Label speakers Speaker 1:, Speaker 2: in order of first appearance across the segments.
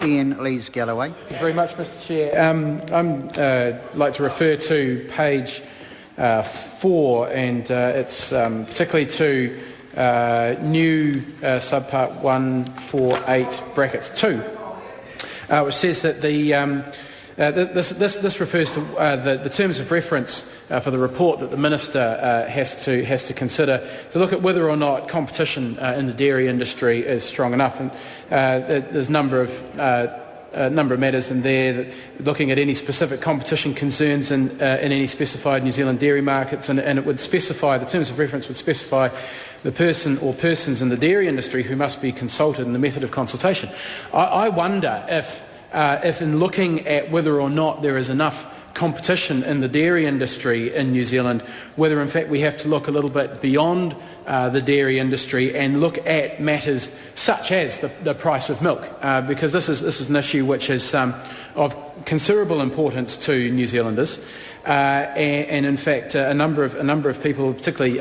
Speaker 1: Ian Lees-Galloway.
Speaker 2: Thank you very much, Mr Chair. I'd like to refer to page 4, and it's particularly to new subpart 148 brackets 2, which says that this refers to the terms of reference for the report that the Minister has to consider to look at whether or not competition in the dairy industry is strong enough. And there's a number of matters in there, that looking at any specific competition concerns in any specified New Zealand dairy markets, and it would specify, the terms of reference would specify the person or persons in the dairy industry who must be consulted and the method of consultation. I wonder if in looking at whether or not there is enough competition in the dairy industry in New Zealand, whether in fact we have to look a little bit beyond the dairy industry and look at matters such as the price of milk, because this is an issue which is of considerable importance to New Zealanders. And in fact, a number of people, particularly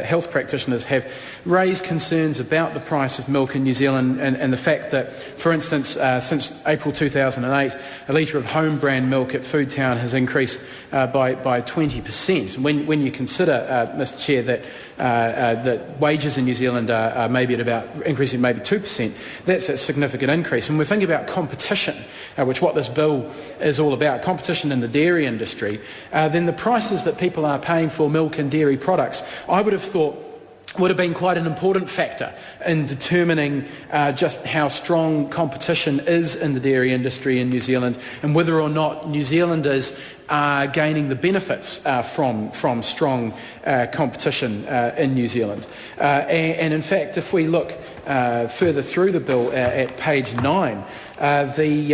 Speaker 2: health practitioners, have raised concerns about the price of milk in New Zealand, and the fact that, for instance, since April 2008, a litre of home brand milk at Foodtown has increased by 20%. When you consider, Mr Chair, that wages in New Zealand are maybe at about increasing maybe 2%, that's a significant increase. And we're thinking about competition, which what this bill is all about, competition in the dairy industry, then the prices that people are paying for milk and dairy products, I would have thought, would have been quite an important factor in determining just how strong competition is in the dairy industry in New Zealand, and whether or not New Zealanders are gaining the benefits from strong competition in New Zealand. And in fact, if we look further through the bill at page 9, actually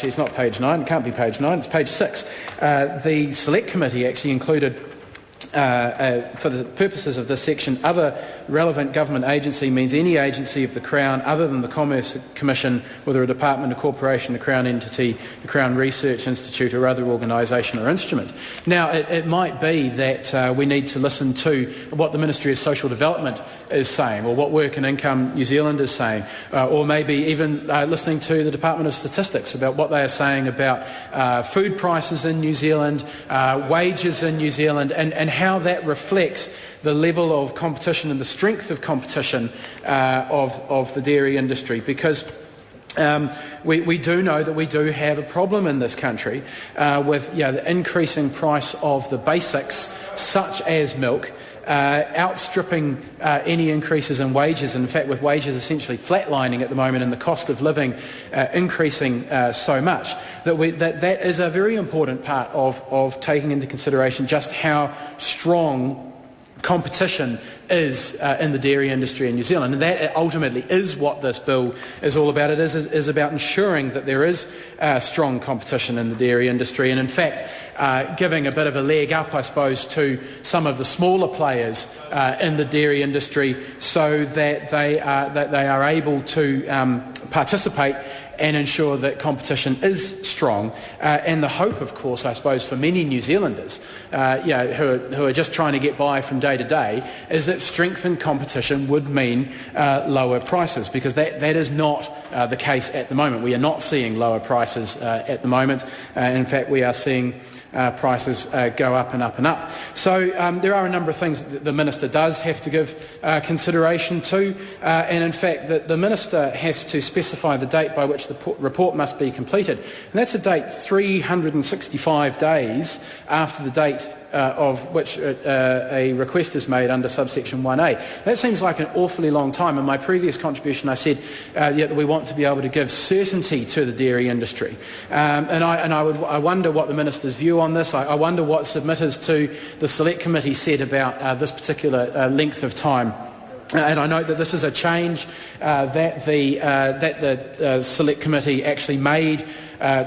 Speaker 2: it's not page 9, it can't be page 9, it's page 6. The Select Committee actually included, for the purposes of this section, other relevant government agency means any agency of the Crown other than the Commerce Commission, whether a department, a corporation, a Crown entity, a Crown Research Institute or other organisation or instrument. Now, it might be that we need to listen to what the Ministry of Social Development is saying, or what Work and Income New Zealand is saying, or maybe even listening to the Department of Statistics about what they are saying about food prices in New Zealand, wages in New Zealand, and how that reflects the level of competition and the strength of competition of the dairy industry. Because we do know that we do have a problem in this country with the increasing price of the basics, such as milk, outstripping any increases in wages, and in fact with wages essentially flatlining at the moment and the cost of living increasing so much, that is a very important part of taking into consideration just how strong competition is in the dairy industry in New Zealand. And that ultimately is what this bill is all about. It is about ensuring that there is strong competition in the dairy industry, and in fact giving a bit of a leg up, I suppose, to some of the smaller players in the dairy industry, so that they are able to participate and ensure that competition is strong. And the hope, of course, I suppose, for many New Zealanders who are just trying to get by from day to day, is that strengthened competition would mean lower prices, because that is not the case at the moment. We are not seeing lower prices at the moment. In fact, we are seeing prices go up and up and up. So there are a number of things that the Minister does have to give consideration to, and in fact the Minister has to specify the date by which the report must be completed, and that's a date 365 days after the date of which a request is made under subsection 1A. That seems like an awfully long time. In my previous contribution I said that we want to be able to give certainty to the dairy industry, and I wonder what the Minister's view on this. I wonder what submitters to the Select Committee said about this particular length of time. And I note that this is a change that the Select Committee actually made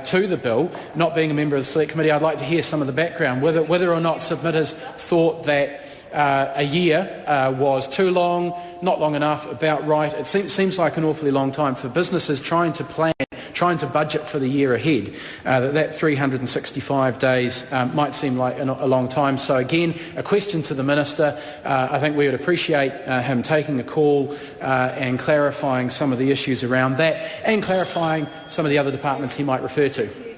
Speaker 2: to the bill. Not being a member of the Select Committee, I'd like to hear some of the background, whether or not submitters thought that a year was too long, not long enough, about right. It seems like an awfully long time for businesses trying to plan, trying to budget for the year ahead, that 365 days might seem like a long time. So again, a question to the Minister. I think we would appreciate him taking a call and clarifying some of the issues around that and clarifying some of the other departments he might refer to.